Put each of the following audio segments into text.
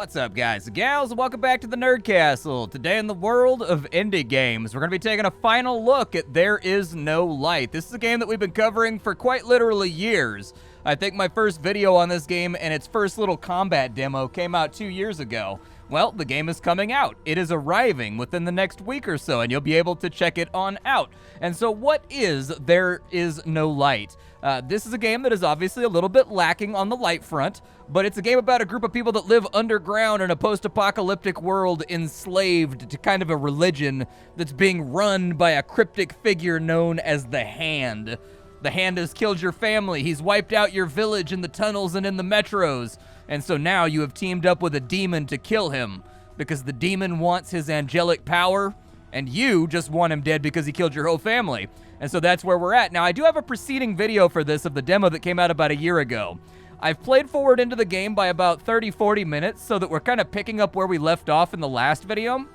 What's up, guys and gals? Welcome back to the Nerd Castle. Today in the world of indie games, we're going to be taking a final look at There Is No Light. This is a game that we've been covering for quite literally years. I think my first video on this game and its first little combat demo came out 2 years ago. Well, the game is coming out. It is arriving within the next week or so, and you'll be able to check it on out. And so what is There Is No Light? This is a game that is obviously a little bit lacking on the light front, but it's a game about a group of people that live underground in a post-apocalyptic world enslaved to kind of a religion that's being run by a cryptic figure known as the Hand. The Hand has killed your family. He's wiped out your village in the tunnels and in the metros. And so now you have teamed up with a demon to kill him because the demon wants his angelic power and you just want him dead because he killed your whole family. And so that's where we're at. Now, I do have a preceding video for this of the demo that came out about a year ago. I've played forward into the game by about 30-40 minutes so that we're kind of picking up where we left off in the last video.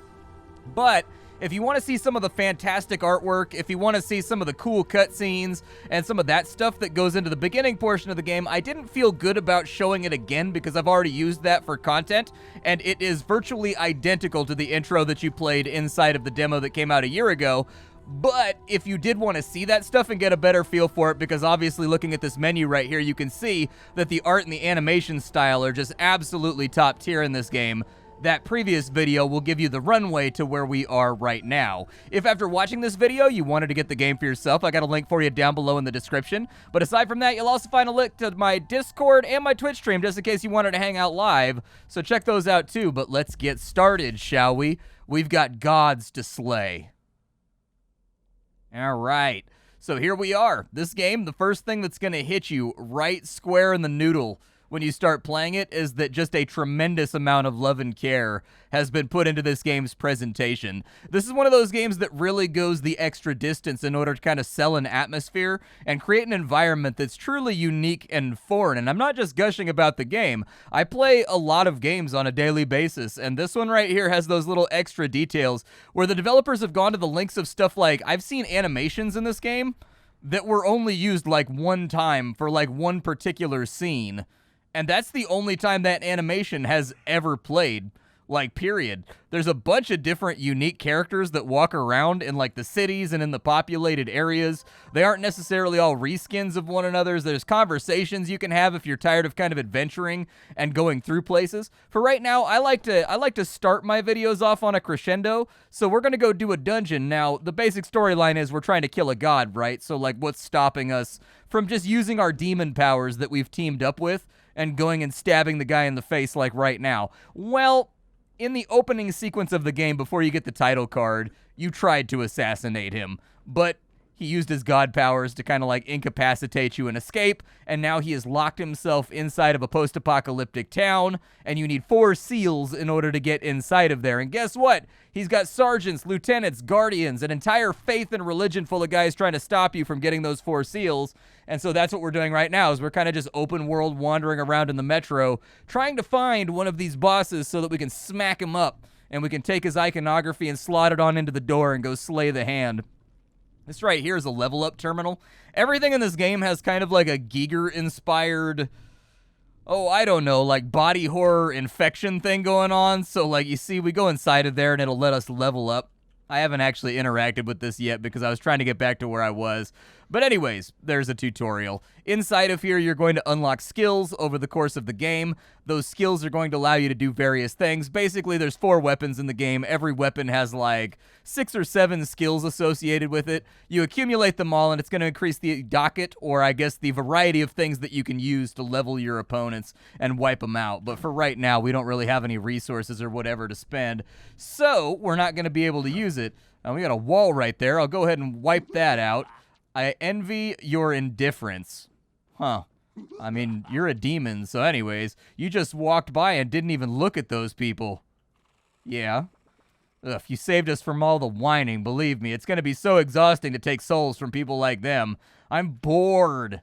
But if you want to see some of the fantastic artwork, if you want to see some of the cool cutscenes and some of that stuff that goes into the beginning portion of the game, I didn't feel good about showing it again because I've already used that for content, and it is virtually identical to the intro that you played inside of the demo that came out a year ago. But if you did want to see that stuff and get a better feel for it, because obviously looking at this menu right here, you can see that the art and the animation style are just absolutely top tier in this game. That previous video will give you the runway to where we are right now. If after watching this video you wanted to get the game for yourself, I got a link for you down below in the description. But aside from that, you'll also find a link to my Discord and my Twitch stream just in case you wanted to hang out live. So check those out too, but let's get started, shall we? We've got gods to slay. All right, so here we are. This game, the first thing that's going to hit you right square in the noodle when you start playing it is that just a tremendous amount of love and care has been put into this game's presentation. This is one of those games that really goes the extra distance in order to kind of sell an atmosphere and create an environment that's truly unique and foreign. And I'm not just gushing about the game. I play a lot of games on a daily basis, and this one right here has those little extra details where the developers have gone to the lengths of stuff like, I've seen animations in this game that were only used like one time for like one particular scene. And that's the only time that animation has ever played, like, period. There's a bunch of different unique characters that walk around in, like, the cities and in the populated areas. They aren't necessarily all reskins of one another's. There's conversations you can have if you're tired of kind of adventuring and going through places. For right now, I like to start my videos off on a crescendo, so we're going to go do a dungeon. Now, the basic storyline is we're trying to kill a god, right? So, like, what's stopping us from just using our demon powers that we've teamed up with and going and stabbing the guy in the face like right now? Well, in the opening sequence of the game before you get the title card, you tried to assassinate him, but he used his god powers to kind of like incapacitate you and escape, and now he has locked himself inside of a post-apocalyptic town, and you need 4 seals in order to get inside of there. And guess what? He's got sergeants, lieutenants, guardians, an entire faith and religion full of guys trying to stop you from getting those 4 seals. And so that's what we're doing right now, is we're kind of just open world wandering around in the metro, trying to find one of these bosses so that we can smack him up, and we can take his iconography and slot it on into the door and go slay the Hand. This right here is a level up terminal. Everything in this game has kind of like a Giger-inspired, oh, I don't know, like body horror infection thing going on. So like you see, we go inside of there and it'll let us level up. I haven't actually interacted with this yet because I was trying to get back to where I was. But anyways, there's a tutorial. Inside of here, you're going to unlock skills over the course of the game. Those skills are going to allow you to do various things. Basically, there's 4 weapons in the game. Every weapon has like 6 or 7 skills associated with it. You accumulate them all, and it's going to increase the docket, or I guess the variety of things that you can use to level your opponents and wipe them out. But for right now, we don't really have any resources or whatever to spend, so we're not going to be able to use it. We got a wall right there. I'll go ahead and wipe that out. I envy your indifference. Huh. I mean, you're a demon, so anyways, you just walked by and didn't even look at those people. Yeah. Ugh, you saved us from all the whining, believe me. It's going to be so exhausting to take souls from people like them. I'm bored.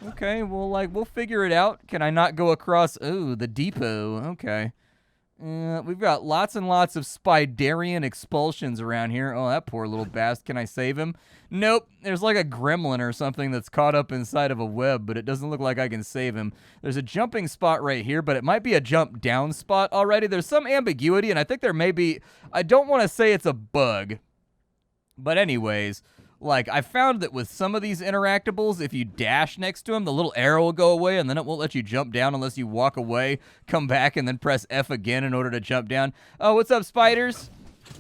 Okay, well, like, we'll figure it out. Can I not go across? Ooh, the depot. Okay. We've got lots and lots of Spiderian expulsions around here. Oh, that poor little bastard. Can I save him? Nope. There's like a gremlin or something that's caught up inside of a web, but it doesn't look like I can save him. There's a jumping spot right here, but it might be a jump down spot already. There's some ambiguity, and I think there may be... I don't want to say it's a bug, but anyways... Like, I found that with some of these interactables, if you dash next to them, the little arrow will go away, and then it won't let you jump down unless you walk away, come back, and then press F again in order to jump down. Oh, what's up, spiders?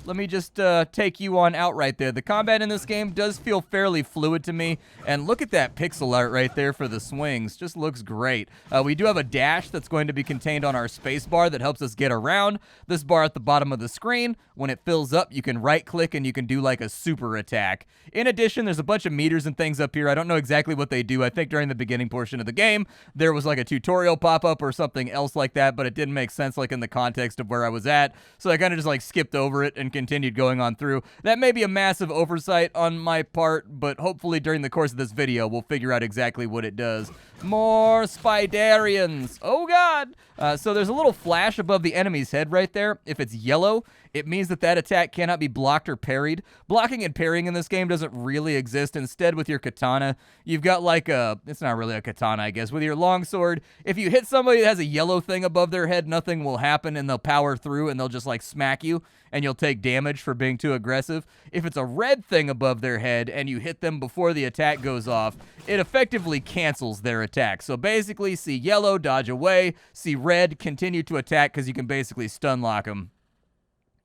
Let me just take you on out right there. The combat in this game does feel fairly fluid to me, and look at that pixel art right there for the swings. Just looks great. We do have a dash that's going to be contained on our space bar that helps us get around. This bar at the bottom of the screen, when it fills up, you can right-click and you can do like a super attack. In addition, there's a bunch of meters and things up here. I don't know exactly what they do. I think during the beginning portion of the game, there was like a tutorial pop-up or something else like that, but it didn't make sense like in the context of where I was at, so I kind of just like skipped over it and continued going on through. That may be a massive oversight on my part, but hopefully during the course of this video, we'll figure out exactly what it does. More Spiderians. Oh, God. So there's a little flash above the enemy's head right there. If it's yellow, it means that that attack cannot be blocked or parried. Blocking and parrying in this game doesn't really exist. Instead, with your katana, you've got like a... It's not really a katana, I guess. With your longsword, if you hit somebody that has a yellow thing above their head, nothing will happen, and they'll power through, and they'll just like smack you, and you'll take damage for being too aggressive. If it's a red thing above their head, and you hit them before the attack goes off, it effectively cancels their attack. So basically, see yellow, dodge away. See red, continue to attack, because you can basically stun lock them.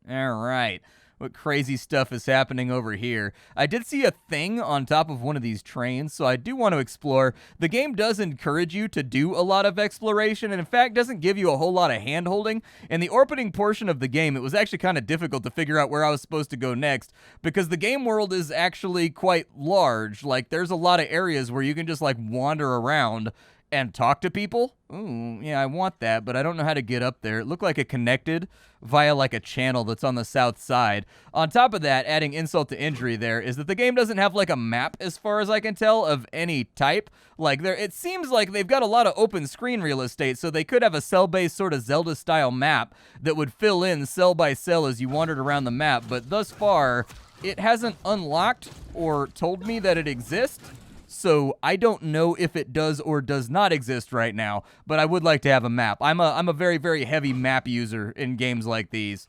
All right. What crazy stuff is happening over here? I did see a thing on top of one of these trains, so I do want to explore. The game does encourage you to do a lot of exploration, and in fact doesn't give you a whole lot of hand-holding. In the opening portion of the game, it was actually kind of difficult to figure out where I was supposed to go next, because the game world is actually quite large. Like, there's a lot of areas where you can just, like, wander around and talk to people. Ooh, yeah, I want that, but I don't know how to get up there. It looked like it connected via like a channel that's on the south side. On top of that, adding insult to injury there, is that the game doesn't have like a map, as far as I can tell, of any type. Like, it seems like they've got a lot of open screen real estate, so they could have a cell-based sort of Zelda-style map that would fill in cell by cell as you wandered around the map, but thus far, it hasn't unlocked or told me that it exists. So I don't know if it does or does not exist right now, but I would like to have a map. I'm a very, very heavy map user in games like these.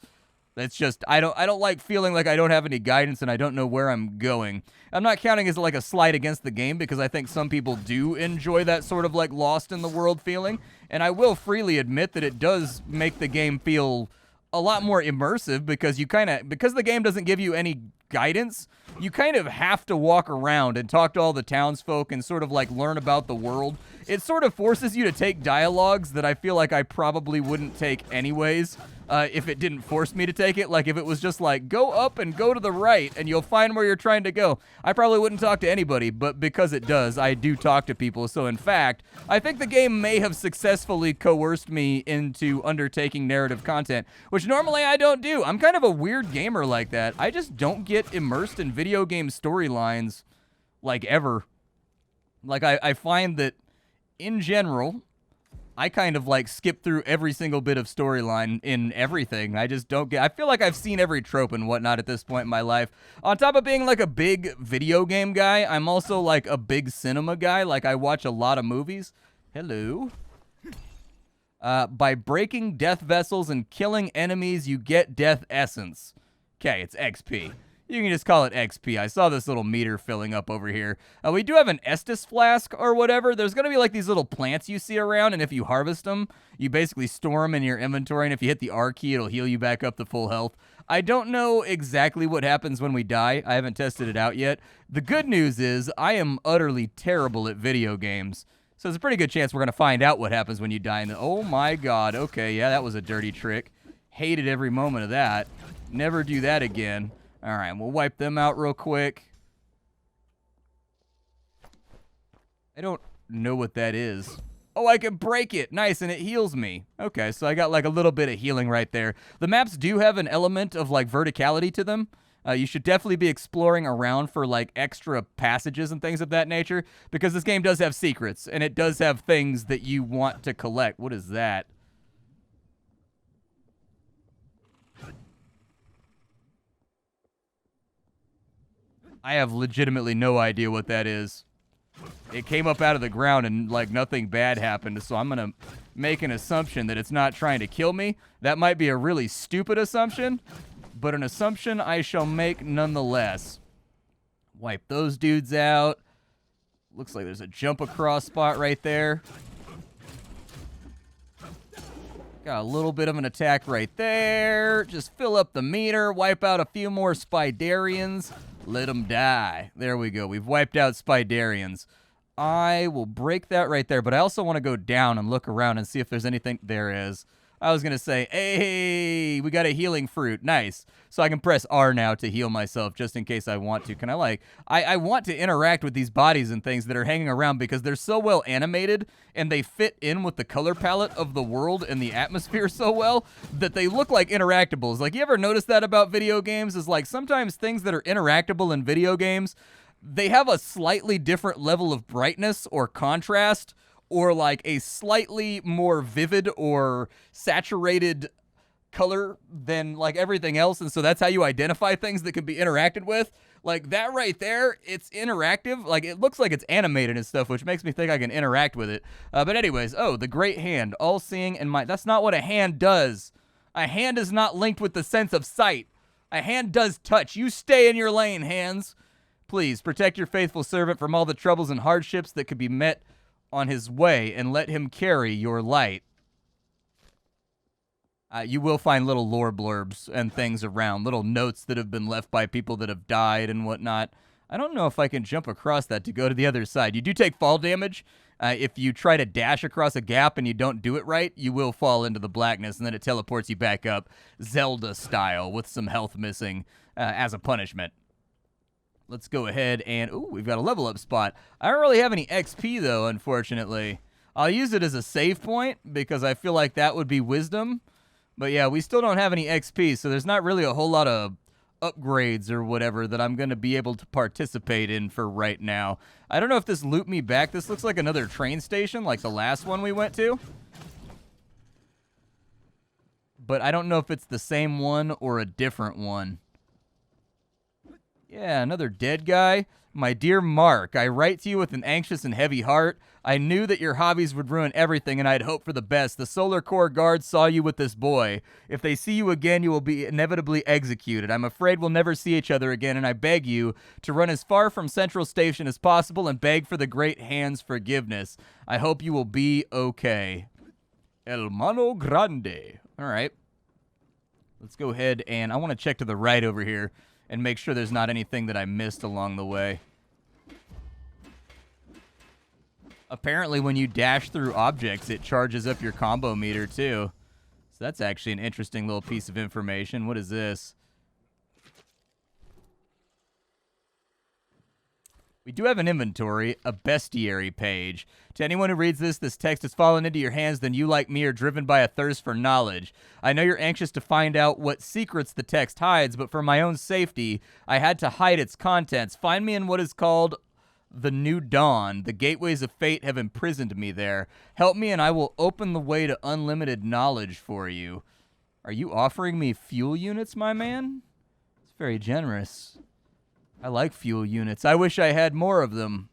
It's just, I don't like feeling like I don't have any guidance and I don't know where I'm going. I'm not counting as like a slight against the game, because I think some people do enjoy that sort of like lost in the world feeling, and I will freely admit that it does make the game feel a lot more immersive, because because the game doesn't give you any guidance, you kind of have to walk around and talk to all the townsfolk and sort of like learn about the world. It sort of forces you to take dialogues that I feel like I probably wouldn't take anyways, if it didn't force me to take it. Like, if it was just like, go up and go to the right and you'll find where you're trying to go, I probably wouldn't talk to anybody, but because it does, I do talk to people. So in fact, I think the game may have successfully coerced me into undertaking narrative content, which normally I don't do. I'm kind of a weird gamer like that. I just don't get immersed in video game storylines, like, ever. Like, I find that, in general, I kind of like skip through every single bit of storyline in everything. I just don't get... I feel like I've seen every trope and whatnot at this point in my life. On top of being like a big video game guy, I'm also like a big cinema guy. Like, I watch a lot of movies. Hello. By breaking death vessels and killing enemies, you get death essence. Okay, it's XP. You can just call it XP. I saw this little meter filling up over here. We do have an Estus flask or whatever. There's going to be like these little plants you see around, and if you harvest them, you basically store them in your inventory, and if you hit the R key, it'll heal you back up to full health. I don't know exactly what happens when we die. I haven't tested it out yet. The good news is I am utterly terrible at video games, so there's a pretty good chance we're going to find out what happens when you die. And oh my god, okay, yeah, that was a dirty trick. Hated every moment of that. Never do that again. All right, we'll wipe them out real quick. I don't know what that is. Oh, I can break it. Nice, and it heals me. Okay, so I got like a little bit of healing right there. The maps do have an element of like verticality to them. You should definitely be exploring around for like extra passages and things of that nature, because this game does have secrets, and it does have things that you want to collect. What is that? I have legitimately no idea what that is. It came up out of the ground and, like, nothing bad happened, so I'm gonna make an assumption that it's not trying to kill me. That might be a really stupid assumption, but an assumption I shall make nonetheless. Wipe those dudes out. Looks like there's a jump across spot right there. Got a little bit of an attack right there. Just fill up the meter. Wipe out a few more Spidarians. Let them die. There we go. We've wiped out Spidarians. I will break that right there, but I also want to go down and look around and see if there's anything. There is. I was going to say, hey, we got a healing fruit. Nice. So I can press R now to heal myself just in case I want to. Can I, I want to interact with these bodies and things that are hanging around because they're so well animated and they fit in with the color palette of the world and the atmosphere so well that they look like interactables. Like, you ever notice that about video games? Is like sometimes things that are interactable in video games, they have a slightly different level of brightness or contrast, or like a slightly more vivid or saturated color than like everything else. And so that's how you identify things that can be interacted with. Like that right there, it's interactive. Like it looks like it's animated and stuff, which makes me think I can interact with it. But anyways, oh, the great hand, all seeing and might. That's not what a hand does. A hand is not linked with the sense of sight. A hand does touch. You stay in your lane, hands. Please protect your faithful servant from all the troubles and hardships that could be met on his way, and let him carry your light. You will find little lore blurbs and things around, little notes that have been left by people that have died and whatnot. I don't know if I can jump across that to go to the other side. You do take fall damage. If you try to dash across a gap and you don't do it right, you will fall into the blackness, and then it teleports you back up, Zelda style, with some health missing as a punishment. Let's go ahead and, ooh, we've got a level up spot. I don't really have any XP though, unfortunately. I'll use it as a save point because I feel like that would be wisdom. But yeah, we still don't have any XP, so there's not really a whole lot of upgrades or whatever that I'm going to be able to participate in for right now. I don't know if this looped me back. This looks like another train station like the last one we went to. But I don't know if it's the same one or a different one. Yeah, another dead guy. My dear Mark, I write to you with an anxious and heavy heart. I knew that your hobbies would ruin everything, and I'd hoped for the best. The Solar Corps guards saw you with this boy. If they see you again, you will be inevitably executed. I'm afraid we'll never see each other again, and I beg you to run as far from Central Station as possible and beg for the Great Hand's forgiveness. I hope you will be okay. El Mano Grande. All right. Let's go ahead, and I want to check to the right over here and make sure there's not anything that I missed along the way. Apparently, when you dash through objects, it charges up your combo meter, too. So that's actually an interesting little piece of information. What is this? We do have an inventory, a bestiary page. To anyone who reads this, this text has fallen into your hands, then you, like me, are driven by a thirst for knowledge. I know you're anxious to find out what secrets the text hides, but for my own safety, I had to hide its contents. Find me in what is called the New Dawn. The gateways of fate have imprisoned me there. Help me and I will open the way to unlimited knowledge for you. Are you offering me fuel units, my man? It's very generous. I like fuel units. I wish I had more of them.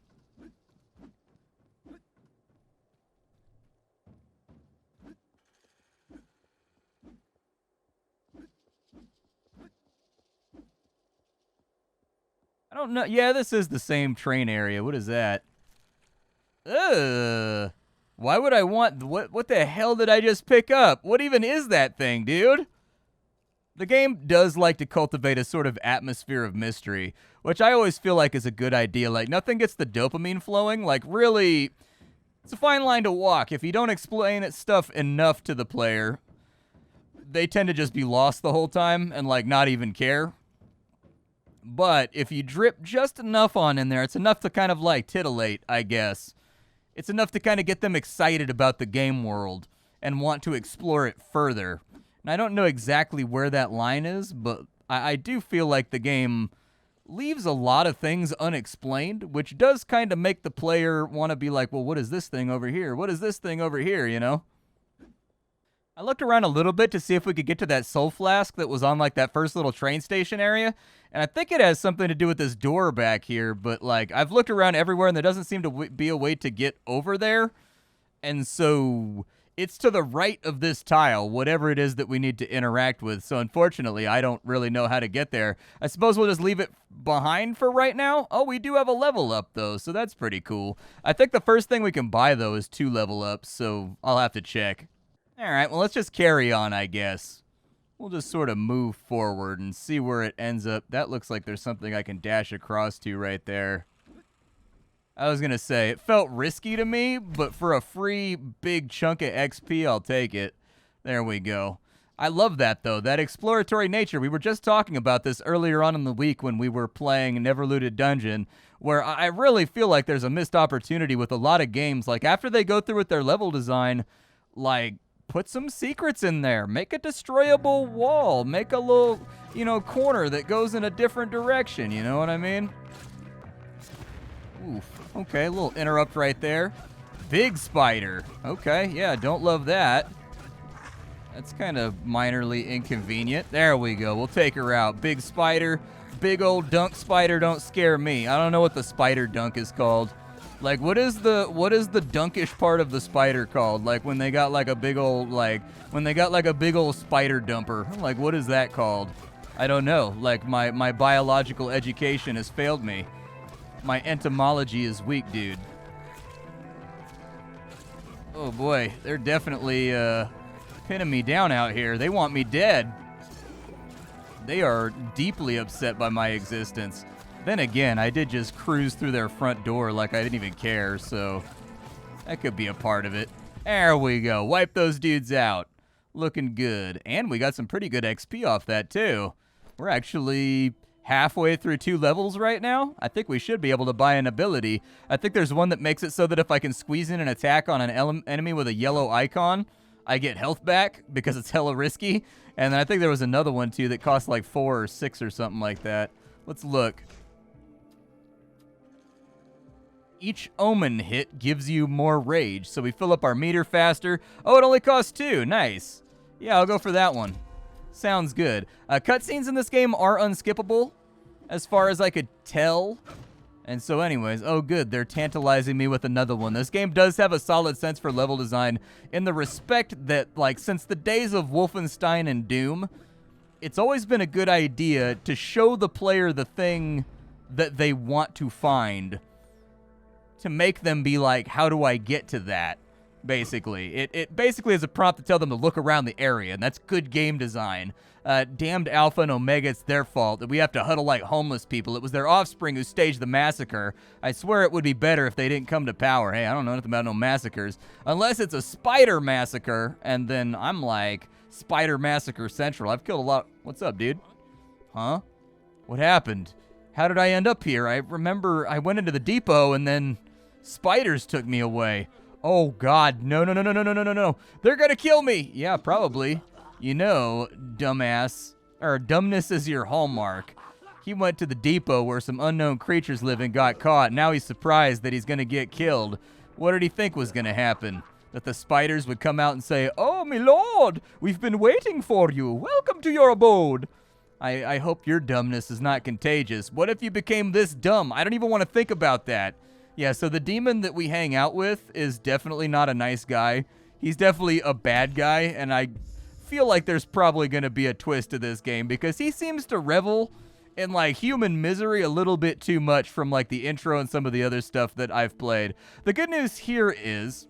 I don't know. Yeah, this is the same train area. What is that? Ugh. Why would I want... What the hell did I just pick up? What even is that thing, dude? The game does like to cultivate a sort of atmosphere of mystery, which I always feel like is a good idea. Like, nothing gets the dopamine flowing. Like, really, it's a fine line to walk. If you don't explain stuff enough to the player, they tend to just be lost the whole time and, like, not even care. But if you drip just enough on in there, it's enough to kind of, like, titillate, I guess. It's enough to kind of get them excited about the game world and want to explore it further. And I don't know exactly where that line is, but I do feel like the game leaves a lot of things unexplained, which does kind of make the player want to be like, well, what is this thing over here? What is this thing over here, you know? I looked around a little bit to see if we could get to that soul flask that was on like that first little train station area, and I think it has something to do with this door back here, but like I've looked around everywhere and there doesn't seem to be a way to get over there, and so it's to the right of this tile, whatever it is that we need to interact with, so unfortunately I don't really know how to get there. I suppose we'll just leave it behind for right now. Oh, we do have a level up though, so that's pretty cool. I think the first thing we can buy though is 2 level ups, so I'll have to check. Alright, well, let's just carry on, I guess. We'll just sort of move forward and see where it ends up. That looks like there's something I can dash across to right there. I was going to say, it felt risky to me, but for a free big chunk of XP, I'll take it. There we go. I love that, though, that exploratory nature. We were just talking about this earlier on in the week when we were playing Never Looted Dungeon, where I really feel like there's a missed opportunity with a lot of games. Like, after they go through with their level design, like, put some secrets in there. Make a destroyable wall. Make a little, corner that goes in a different direction. You know what I mean? Oof. Okay, a little interrupt right there. Big spider. Okay, yeah, don't love that. That's kind of minorly inconvenient. There we go. We'll take her out. Big spider. Big old dunk spider don't scare me. I don't know what the spider dunk is called. Like, what is the dunkish part of the spider called? Like, when they got like a big old, spider dumper. Like, what is that called? I don't know. Like, my biological education has failed me. My entomology is weak, dude. Oh boy, they're definitely pinning me down out here. They want me dead. They are deeply upset by my existence. Then again, I did just cruise through their front door like I didn't even care, so that could be a part of it. There we go. Wipe those dudes out. Looking good. And we got some pretty good XP off that, too. We're actually halfway through 2 levels right now. I think we should be able to buy an ability. I think there's one that makes it so that if I can squeeze in an attack on an enemy with a yellow icon, I get health back because it's hella risky. And then I think there was another one, too, that costs like 4 or 6 or something like that. Let's look. Each omen hit gives you more rage, so we fill up our meter faster. Oh, it only costs 2. Nice. Yeah, I'll go for that one. Sounds good. Cutscenes in this game are unskippable, as far as I could tell. And so anyways, oh good, they're tantalizing me with another one. This game does have a solid sense for level design in the respect that, like, since the days of Wolfenstein and Doom, it's always been a good idea to show the player the thing that they want to find, to make them be like, how do I get to that? Basically. It basically is a prompt to tell them to look around the area, and that's good game design. Damned Alpha and Omega, it's their fault that we have to huddle like homeless people. It was their offspring who staged the massacre. I swear it would be better if they didn't come to power. Hey, I don't know nothing about no massacres. Unless it's a spider massacre, and then I'm like, Spider Massacre Central. I've killed a lot. What's up, dude? Huh? What happened? How did I end up here? I remember I went into the depot, and then spiders took me away. Oh, God. No. They're going to kill me. Yeah, probably. You know, dumbass, or dumbness is your hallmark. He went to the depot where some unknown creatures live and got caught. Now he's surprised that he's going to get killed. What did he think was going to happen? That the spiders would come out and say, "Oh, my lord, we've been waiting for you. Welcome to your abode." I hope your dumbness is not contagious. What if you became this dumb? I don't even want to think about that. Yeah, so the demon that we hang out with is definitely not a nice guy. He's definitely a bad guy, and I feel like there's probably going to be a twist to this game because he seems to revel in, like, human misery a little bit too much from, like, the intro and some of the other stuff that I've played. The good news here is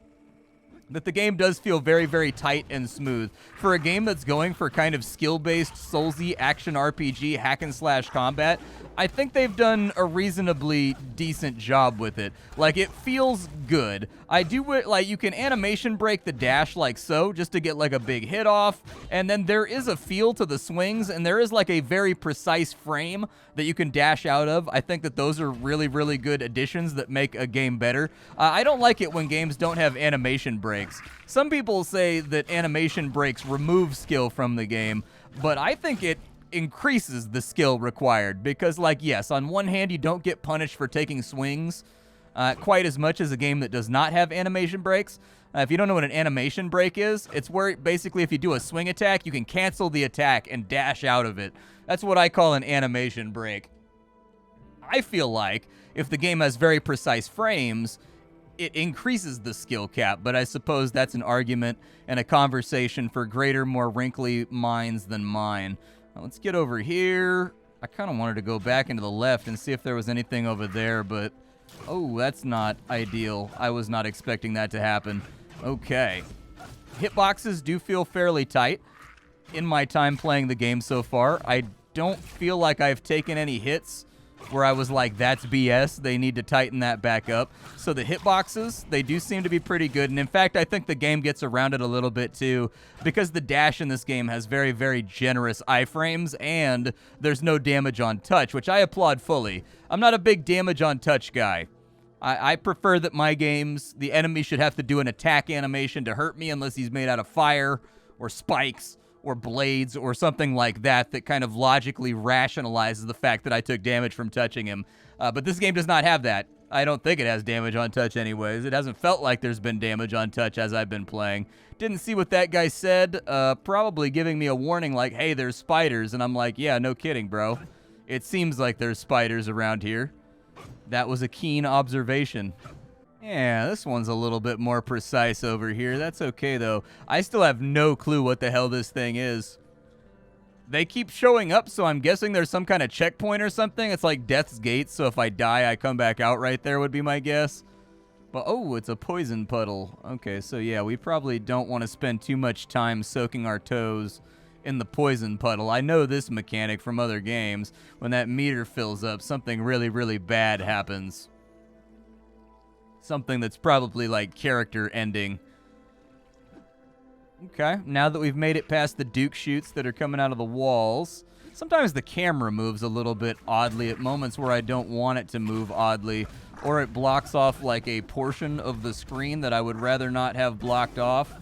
that the game does feel very, very tight and smooth. For a game that's going for kind of skill-based, Soulsy action RPG hack-and-slash combat, I think they've done a reasonably decent job with it. Like, it feels good. I do, like, you can animation break the dash like so, just to get, like, a big hit off, and then there is a feel to the swings, and there is, like, a very precise frame that you can dash out of. I think that those are really, really good additions that make a game better. I don't like it when games don't have animation breaks. Some people say that animation breaks remove skill from the game, but I think it increases the skill required because, like, yes, on one hand, you don't get punished for taking swings, quite as much as a game that does not have animation breaks. If you don't know what an animation break is, it's where basically if you do a swing attack, you can cancel the attack and dash out of it. That's what I call an animation break. I feel like if the game has very precise frames, it increases the skill cap, but I suppose that's an argument and a conversation for greater, more wrinkly minds than mine. Let's get over here. I kind of wanted to go back into the left and see if there was anything over there, but oh, that's not ideal. I was not expecting that to happen. Okay. Hitboxes do feel fairly tight in my time playing the game so far. I don't feel like I've taken any hits where I was like, that's BS. They need to tighten that back up. So the hitboxes, they do seem to be pretty good. And in fact, I think the game gets around it a little bit too, because the dash in this game has very, very generous iframes, and there's no damage on touch, which I applaud fully. I'm not a big damage on touch guy. I prefer that my games, the enemy should have to do an attack animation to hurt me unless he's made out of fire or spikes or blades or something like that that kind of logically rationalizes the fact that I took damage from touching him. But this game does not have that. I don't think it has damage on touch anyways. It hasn't felt like there's been damage on touch as I've been playing. Didn't see what that guy said, probably giving me a warning like, hey, there's spiders. And I'm like, yeah, no kidding, bro. It seems like there's spiders around here. That was a keen observation. Yeah, this one's a little bit more precise over here. That's okay, though. I still have no clue what the hell this thing is. They keep showing up, so I'm guessing there's some kind of checkpoint or something. It's like Death's Gate, so if I die, I come back out right there would be my guess. But, oh, it's a poison puddle. Okay, so yeah, we probably don't want to spend too much time soaking our toes in the poison puddle. I know this mechanic from other games. When that meter fills up, something really, really bad happens. Something that's probably like character ending. Okay, now that we've made it past the Duke shoots that are coming out of the walls, sometimes the camera moves a little bit oddly at moments where I don't want it to move oddly, or it blocks off like a portion of the screen that I would rather not have blocked off.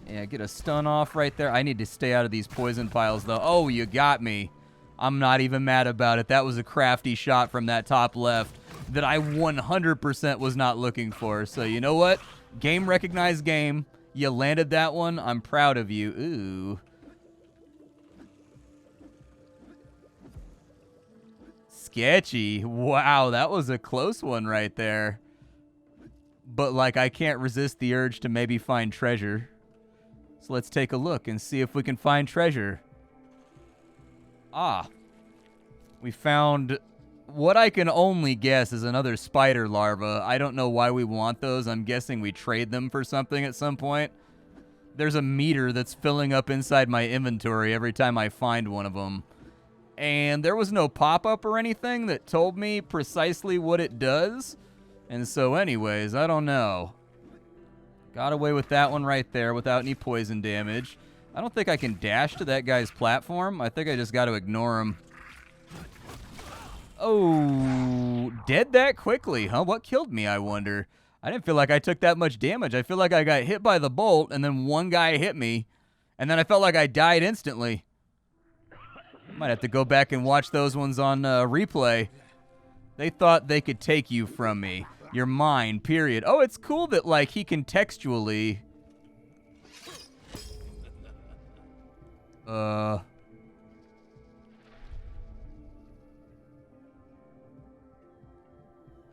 Yeah, get a stun off right there. I need to stay out of these poison piles, though. Oh, you got me. I'm not even mad about it. That was a crafty shot from that top left that I 100% was not looking for. So you know what? Game recognized game. You landed that one. I'm proud of you. Ooh. Sketchy. Wow, that was a close one right there. But, like, I can't resist the urge to maybe find treasure. So let's take a look and see if we can find treasure. Ah. We found what I can only guess is another spider larva. I don't know why we want those. I'm guessing we trade them for something at some point. There's a meter that's filling up inside my inventory every time I find one of them. And there was no pop-up or anything that told me precisely what it does. And so anyways, I don't know. Got away with that one right there without any poison damage. I don't think I can dash to that guy's platform. I think I just got to ignore him. Oh, dead that quickly, huh? What killed me, I wonder? I didn't feel like I took that much damage. I feel like I got hit by the bolt, and then one guy hit me, and then I felt like I died instantly. Might have to go back and watch those ones on replay. They thought they could take you from me. You're mine, period. Oh, it's cool that, like, he contextually...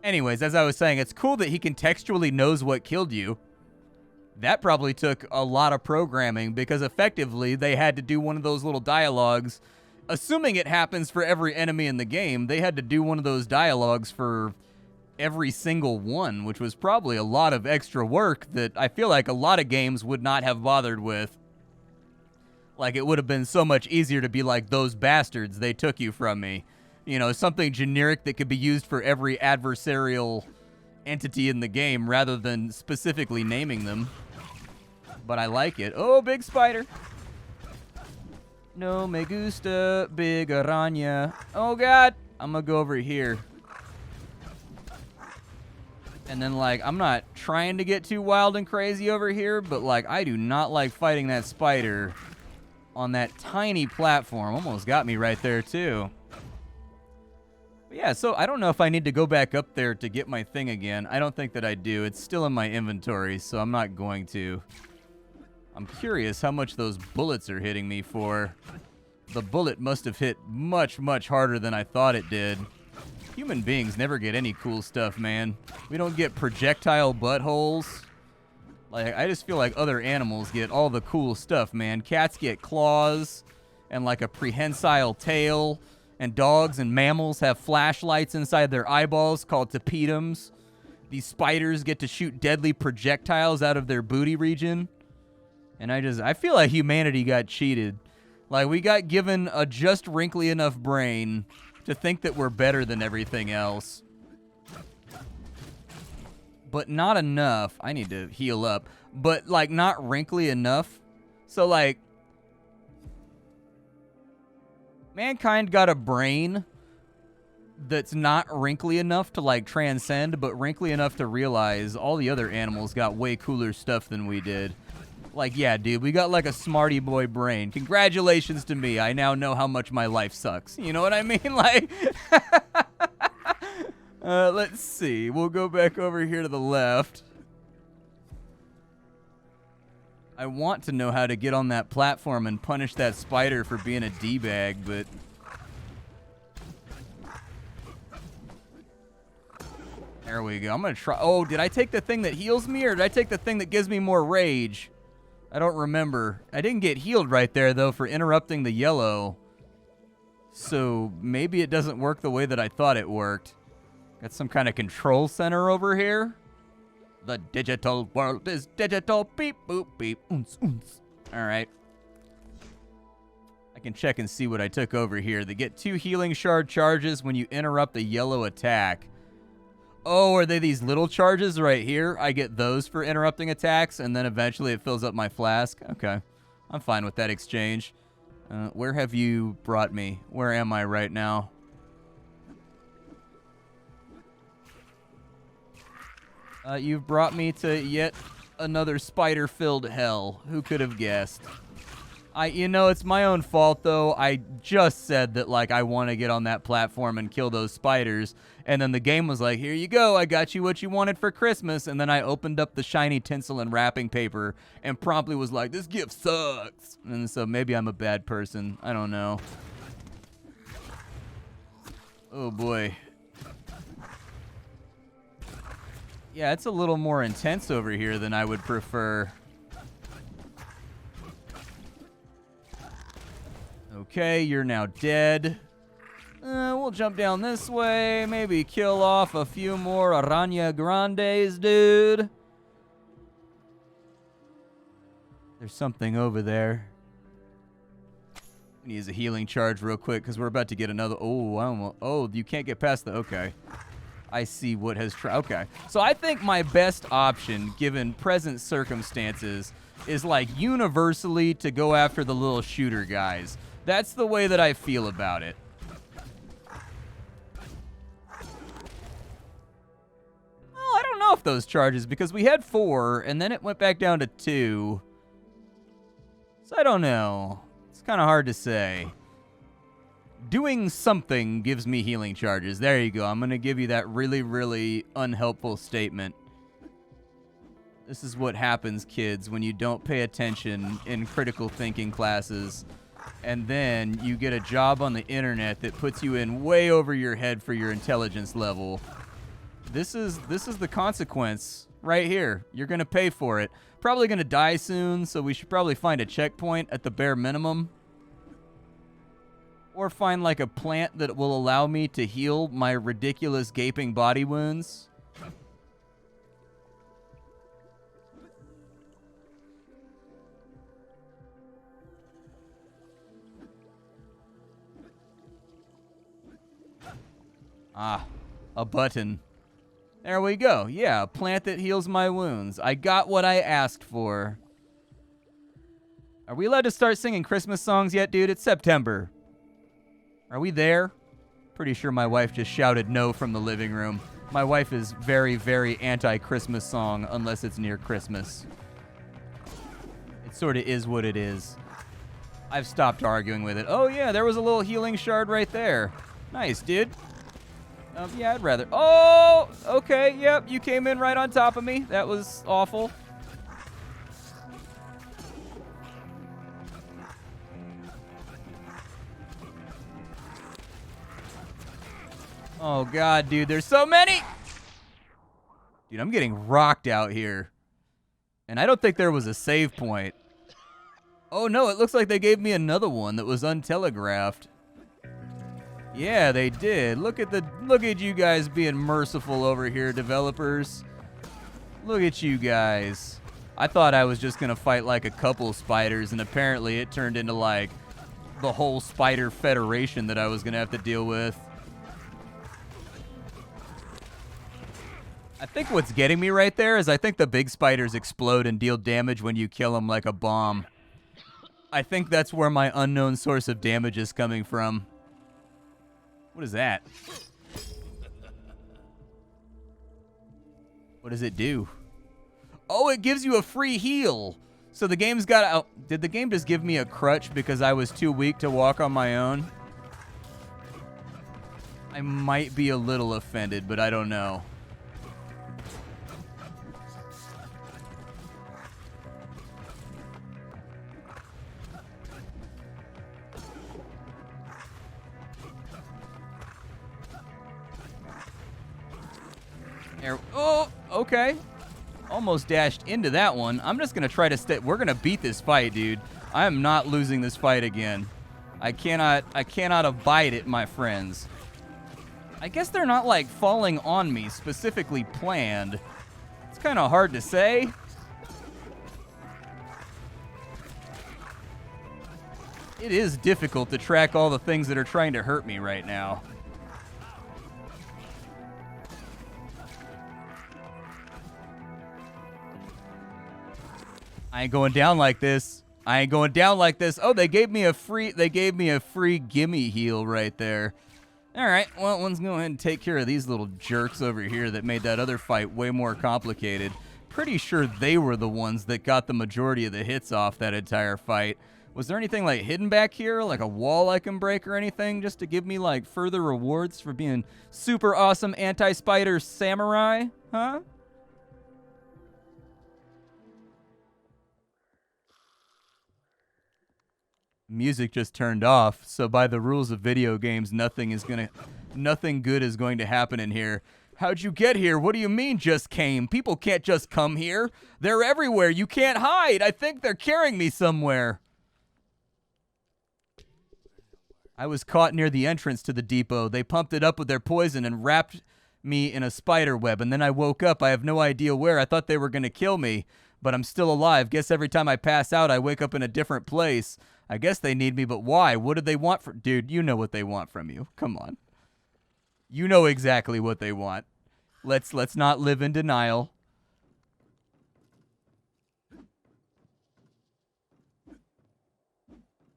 Anyways, as I was saying, it's cool that he contextually knows what killed you. That probably took a lot of programming because effectively they had to do one of those little dialogues. Assuming it happens for every enemy in the game, they had to do one of those dialogues for every single one, which was probably a lot of extra work that I feel like a lot of games would not have bothered with. Like, it would have been so much easier to be like, those bastards, they took you from me. You know, something generic that could be used for every adversarial entity in the game rather than specifically naming them. But I like it. Oh, big spider. No me gusta, big araña. Oh, God. I'm going to go over here. And then, like, I'm not trying to get too wild and crazy over here, but, like, I do not like fighting that spider on that tiny platform. Almost got me right there, too. But Yeah, so I don't know if I need to go back up there to get my thing again. I don't think that I do. It's still in my inventory, so I'm not going to. I'm curious how much those bullets are hitting me for. The bullet must have hit much, much harder than I thought it did. Human beings never get any cool stuff, man. We don't get projectile buttholes. Like, I just feel like other animals get all the cool stuff, man. Cats get claws and like a prehensile tail. And dogs and mammals have flashlights inside their eyeballs called tapetums. These spiders get to shoot deadly projectiles out of their booty region. And I feel like humanity got cheated. Like, we got given a just wrinkly enough brain to think that we're better than everything else. But not enough. I need to heal up. But, like, not wrinkly enough. So, like, mankind got a brain that's not wrinkly enough to, like, transcend, but wrinkly enough to realize all the other animals got way cooler stuff than we did. Like, yeah, dude, we got, like, a smarty boy brain. Congratulations to me. I now know how much my life sucks. You know what I mean? Like, let's see. We'll go back over here to the left. I want to know how to get on that platform and punish that spider for being a D-bag, but... There we go. I'm going to try... Oh, did I take the thing that heals me, or did I take the thing that gives me more rage? I don't remember. I didn't get healed right there, though, for interrupting the yellow. So maybe it doesn't work the way that I thought it worked. Got some kind of control center over here. The digital world is digital. Beep, boop, beep. Oons, oons. All right. I can check and see what I took over here. They get 2 healing shard charges when you interrupt a yellow attack. Oh, are they these little charges right here? I get those for interrupting attacks, and then eventually it fills up my flask. Okay. I'm fine with that exchange. Where have you brought me? Where am I right now? You've brought me to yet another spider-filled hell. Who could have guessed? You know, it's my own fault, though. I just said that, like, I want to get on that platform and kill those spiders. And then the game was like, here you go. I got you what you wanted for Christmas. And then I opened up the shiny tinsel and wrapping paper and promptly was like, this gift sucks. And so maybe I'm a bad person. I don't know. Oh, boy. Yeah, it's a little more intense over here than I would prefer. Okay, you're now dead. We'll jump down this way. Maybe kill off a few more Araña Grandes, dude. There's something over there. We need a healing charge real quick because we're about to get another... Oh, you can't get past the... Okay. I see what has... Okay. So I think my best option, given present circumstances, is, like, universally to go after the little shooter guys. That's the way that I feel about it. Well, I don't know if those charges, because we had 4, and then it went back down to 2. So I don't know. It's kind of hard to say. Doing something gives me healing charges. There you go. I'm going to give you that really, really unhelpful statement. This is what happens, kids, when you don't pay attention in critical thinking classes. And then you get a job on the internet that puts you in way over your head for your intelligence level. This is the consequence right here. You're going to pay for it. Probably going to die soon, so we should probably find a checkpoint at the bare minimum. Or find like a plant that will allow me to heal my ridiculous gaping body wounds. Ah, a button. There we go. Yeah, a plant that heals my wounds. I got what I asked for. Are we allowed to start singing Christmas songs yet, dude? It's September. Are we there? Pretty sure my wife just shouted no from the living room. My wife is very, very anti-Christmas song unless it's near Christmas. It sort of is what it is. I've stopped arguing with it. Oh, yeah, there was a little healing shard right there. Nice, dude. Yeah, I'd rather. Oh, okay. Yep, you came in right on top of me. That was awful. Oh, God, dude, there's so many. Dude, I'm getting rocked out here. And I don't think there was a save point. Oh, no, it looks like they gave me another one that was untelegraphed. Yeah, they did. Look at you guys being merciful over here, developers. Look at you guys. I thought I was just going to fight like a couple spiders, and apparently it turned into like the whole spider federation that I was going to have to deal with. I think what's getting me right there is I think the big spiders explode and deal damage when you kill them like a bomb. I think that's where my unknown source of damage is coming from. What is that? What does it do? Oh, it gives you a free heal. So the game's got... Oh, did the game just give me a crutch because I was too weak to walk on my own? I might be a little offended, but I don't know. There. Oh, okay. Almost dashed into that one. I'm just going to try to stay. We're going to beat this fight, dude. I am not losing this fight again. I cannot abide it, my friends. I guess they're not, like, falling on me, specifically planned. It's kind of hard to say. It is difficult to track all the things that are trying to hurt me right now. I ain't going down like this. I ain't going down like this. Oh, they gave me a free gimme heal right there. All right, well, let's go ahead and take care of these little jerks over here that made that other fight way more complicated. Pretty sure they were the ones that got the majority of the hits off that entire fight. Was there anything like hidden back here, like a wall I can break or anything, just to give me like further rewards for being super awesome anti-spider samurai? Huh? Music just turned off, so by the rules of video games, nothing good is going to happen in here. How'd you get here? What do you mean just came? People can't just come here. They're everywhere. You can't hide. I think they're carrying me somewhere. I was caught near the entrance to the depot. They pumped it up with their poison and wrapped me in a spider web, and then I woke up. I have no idea where. I thought they were going to kill me, but I'm still alive. Guess every time I pass out, I wake up in a different place. I guess they need me, but why? What did they want from... Dude, you know what they want from you. Come on. You know exactly what they want. Let's not live in denial.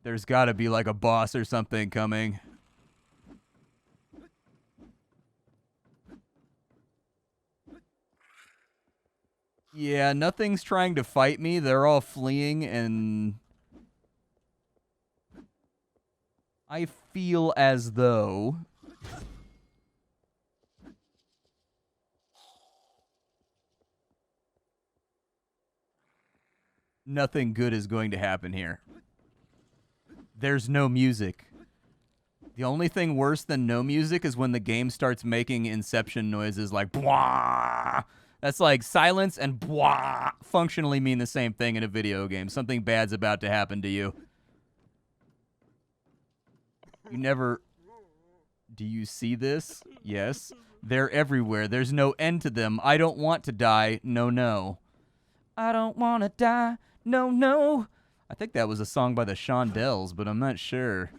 There's got to be like a boss or something coming. Yeah, nothing's trying to fight me. They're all fleeing, and I feel as though nothing good is going to happen here. There's no music. The only thing worse than no music is when the game starts making Inception noises like bwah. That's like silence and bwah functionally mean the same thing in a video game. Something bad's about to happen to you. You never... Do you see this? Yes. They're everywhere. There's no end to them. I don't want to die. No, no. I don't want to die. No, no. I think that was a song by the Shondells, but I'm not sure.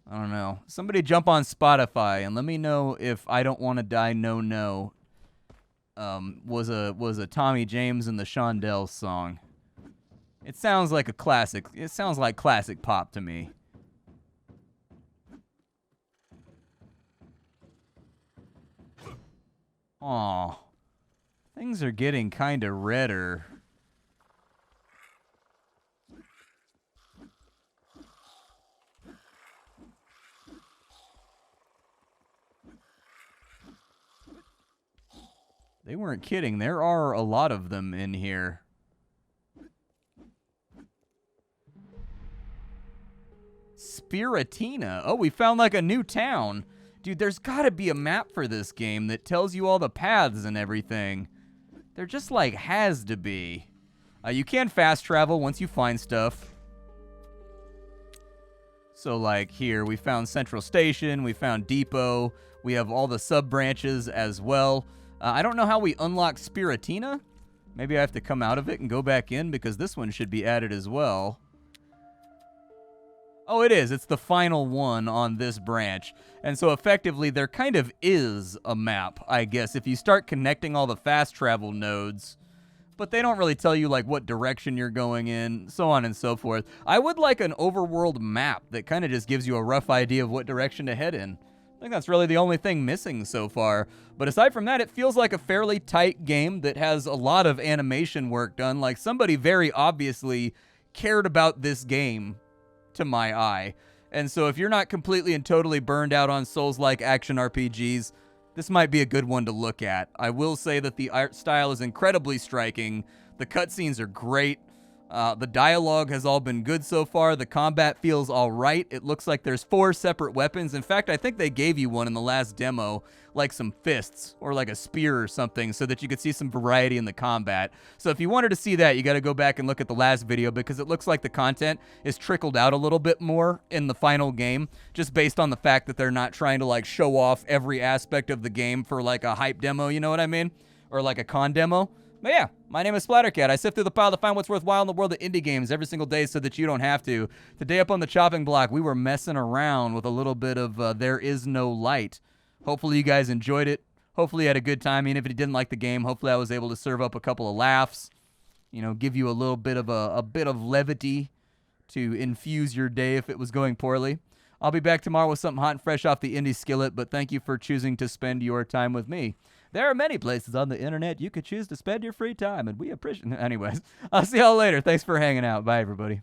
I don't know. Somebody jump on Spotify and let me know if I Don't Want to Die, No, No was a Tommy James and the Shondells song. It sounds like a classic. It sounds like classic pop to me. Aw. Things are getting kind of redder. They weren't kidding. There are a lot of them in here. Spiratina. Oh, we found like a new town. Dude, there's got to be a map for this game that tells you all the paths and everything. There just like has to be. You can fast travel once you find stuff. So like here, we found Central Station, we found Depot, we have all the sub-branches as well. I don't know how we unlock Spiratina. Maybe I have to come out of it and go back in because this one should be added as well. Oh, it is. It's the final one on this branch. And so effectively, there kind of is a map, I guess, if you start connecting all the fast travel nodes. But they don't really tell you, like, what direction you're going in, so on and so forth. I would like an overworld map that kind of just gives you a rough idea of what direction to head in. I think that's really the only thing missing so far. But aside from that, it feels like a fairly tight game that has a lot of animation work done. Like, somebody very obviously cared about this game, to my eye. And so if you're not completely and totally burned out on Souls-like action RPGs, this might be a good one to look at. I will say that the art style is incredibly striking. The cutscenes are great. The dialogue has all been good so far. The combat feels all right. It looks like there's 4 separate weapons. In fact, I think they gave you one in the last demo, like some fists or like a spear or something, so that you could see some variety in the combat. So if you wanted to see that, you got to go back and look at the last video because it looks like the content is trickled out a little bit more in the final game, just based on the fact that they're not trying to like show off every aspect of the game for like a hype demo, you know what I mean? Or like a con demo. But yeah, my name is Splattercat. I sift through the pile to find what's worthwhile in the world of indie games every single day so that you don't have to. Today up on the chopping block, we were messing around with a little bit of There Is No Light. Hopefully you guys enjoyed it. Hopefully you had a good time. Even if you didn't like the game, hopefully I was able to serve up a couple of laughs. You know, give you a little bit of a bit of levity to infuse your day if it was going poorly. I'll be back tomorrow with something hot and fresh off the indie skillet, but thank you for choosing to spend your time with me. There are many places on the internet you could choose to spend your free time, and we appreciate it. Anyways, I'll see y'all later. Thanks for hanging out. Bye, everybody.